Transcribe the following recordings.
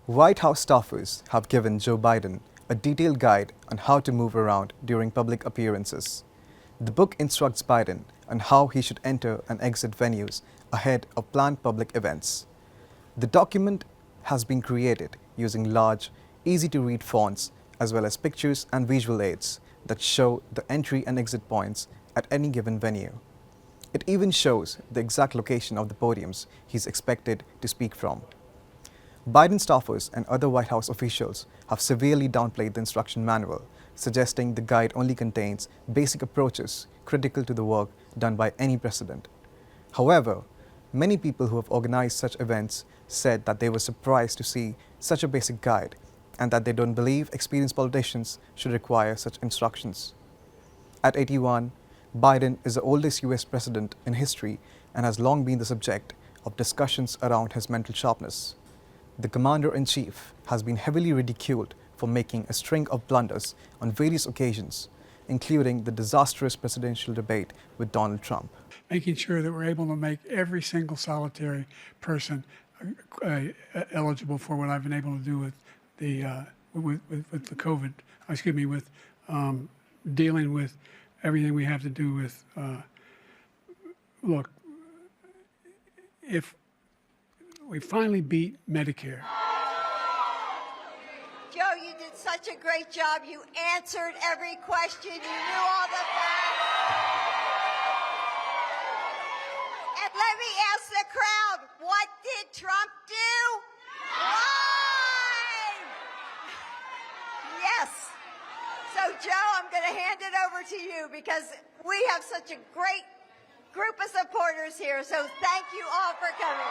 White House staffers have given Joe Biden a detailed guide on how to move around during public appearances. The book instructs Biden on how he should enter and exit venues ahead of planned public events. The document has been created using large, easy-to-read fonts as well as pictures and visual aids that show the entry and exit points at any given venue. It even shows the exact location of the podiums he's expected to speak from. Biden staffers and other White House officials have severely downplayed the instruction manual, suggesting the guide only contains basic approaches critical to the work done by any president. However, many people who have organized such events said that they were surprised to see such a basic guide and that they don't believe experienced politicians should require such instructions. At 81, Biden is the oldest US president in history and has long been the subject of discussions around his mental sharpness. The commander-in-chief has been heavily ridiculed for making a string of blunders on various occasions, including the disastrous presidential debate with Donald Trump. Making sure that we're able to make every single solitary person eligible for what I've been able to do with the COVID, with dealing with everything we have to do with, look, if we finally beat Medicare. Joe, you did such a great job. You answered every question. You knew all the facts. And let me ask the crowd, what did Trump do? Lie! Yes. So, Joe, I'm going to hand it over to you because we have such a great group of supporters here. So thank you all for coming.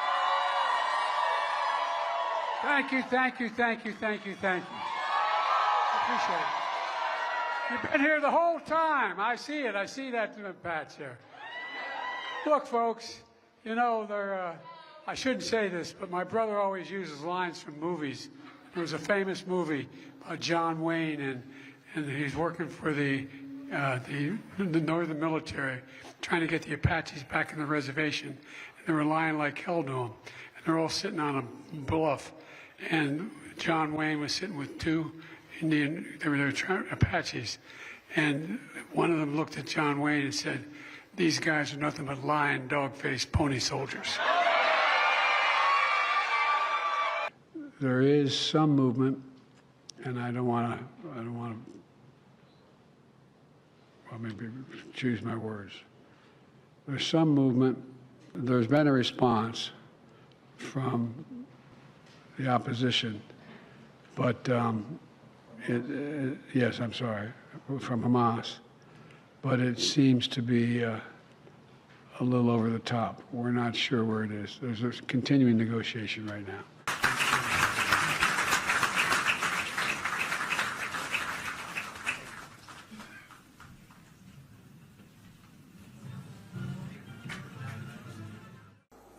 Thank you, thank you, thank you, thank you, thank you. Appreciate it. You've been here the whole time. I see it. I see that patch there. Look, folks, you know, I shouldn't say this, but my brother always uses lines from movies. There was a famous movie about John Wayne, and he's working for the northern military, trying to get the Apaches back in the reservation. And they were lying like hell to him. And they're all sitting on a bluff. And John Wayne was sitting with two Apaches. And one of them looked at John Wayne and said, "These guys are nothing but lying, dog-faced pony soldiers." There is some movement, and I don't want to, well, maybe choose my words. There's some movement. There's been a response from the opposition, but yes, I'm sorry, from Hamas, but it seems to be a little over the top. We're not sure where it is. There's a continuing negotiation right now.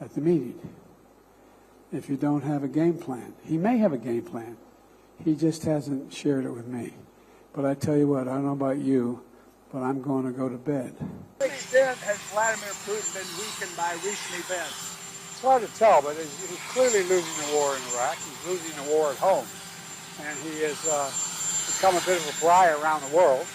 At the meeting, if you don't have a game plan. He may have a game plan. He just hasn't shared it with me. But I tell you what, I don't know about you, but I'm going to go to bed. To what extent has Vladimir Putin been weakened by recent events? It's hard to tell, but he's clearly losing the war in Iraq. He's losing the war at home. And he has become a bit of a pariah around the world.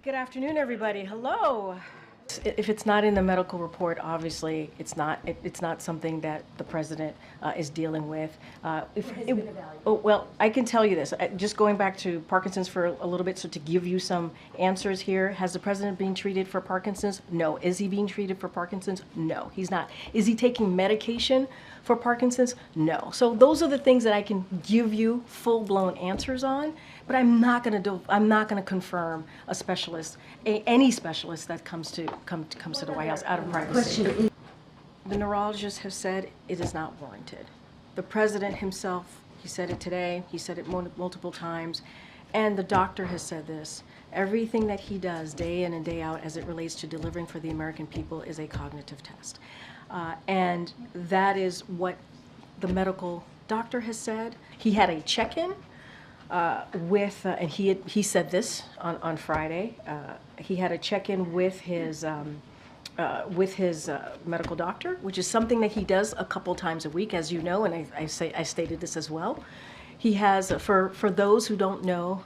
Good afternoon, everybody. Hello. If it's not in the medical report, obviously, it's not something that the president is dealing with. Well, I can tell you this, just going back to Parkinson's for a little bit, so to give you some answers here, has the president been treated for Parkinson's? No. Is he being treated for Parkinson's? No, he's not. Is he taking medication for Parkinson's? No. So those are the things that I can give you full-blown answers on, but I'm not going to confirm a specialist, any specialist that comes to the White House out of privacy. The neurologists have said it is not warranted. The president himself, he said it today, he said it multiple times, and the doctor has said this. Everything that he does day in and day out as it relates to delivering for the American people is a cognitive test. And that is what the medical doctor has said. He had a check-in with, and he said this on Friday. He had a check-in with his medical doctor, which is something that he does a couple times a week, as you know, and I stated this as well. He has, for those who don't know,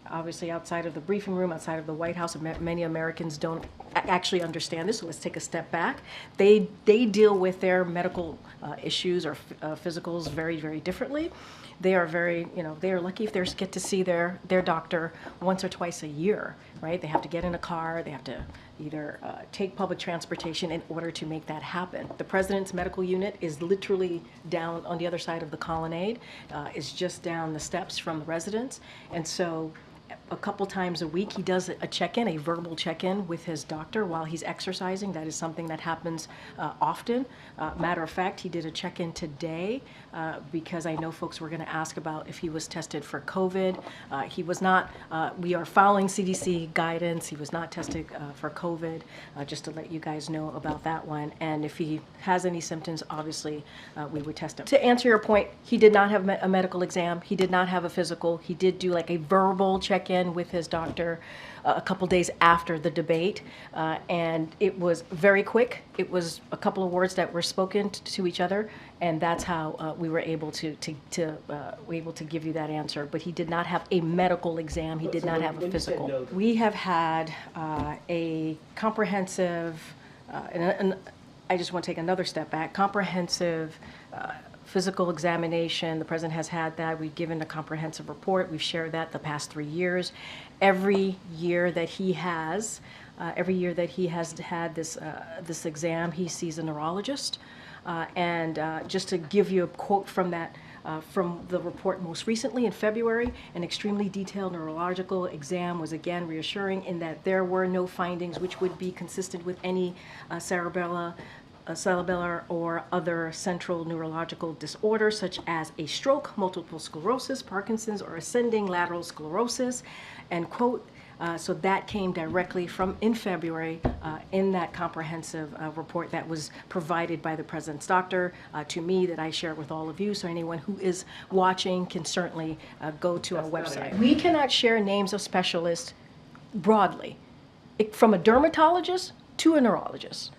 obviously outside of the briefing room, outside of the White House, many Americans don't actually understand this, so let's take a step back. They deal with their medical issues or physicals very, very differently. They are very, they are lucky if they get to see their doctor once or twice a year, right? They have to get in a car, they have to either take public transportation in order to make that happen. The president's medical unit is literally down on the other side of the colonnade, is just down the steps from the residence, and so a couple times a week he does a check-in, a verbal check-in with his doctor while he's exercising. That is something that happens often. Matter of fact, he did a check-in today because I know folks were going to ask about if he was tested for COVID. He was not. We are following CDC guidance. He was not tested for COVID, just to let you guys know about that one. And if he has any symptoms, obviously we would test him. To answer your point, he did not have a medical exam. He did not have a physical. He did do like a verbal check-in with his doctor a couple days after the debate, and it was very quick. It was a couple of words that were spoken to each other, and that's how we were able to give you that answer. But he did not have a medical exam. He did not have a physical. We have had a comprehensive, and I just want to take another step back, comprehensive physical examination. The president has had that. We've given a comprehensive report. We've shared that the past 3 years. Every year that he has had this exam, he sees a neurologist. And just to give you a quote from that, from the report most recently in February, an extremely detailed neurological exam was again reassuring in that there were no findings which would be consistent with any cerebellar or other central neurological disorder, such as a stroke, multiple sclerosis, Parkinson's, or ascending lateral sclerosis, end quote. So that came directly from in February in that comprehensive report that was provided by the president's doctor to me, that I share with all of you. So anyone who is watching can certainly go to our website. We cannot share names of specialists broadly, from a dermatologist to a neurologist.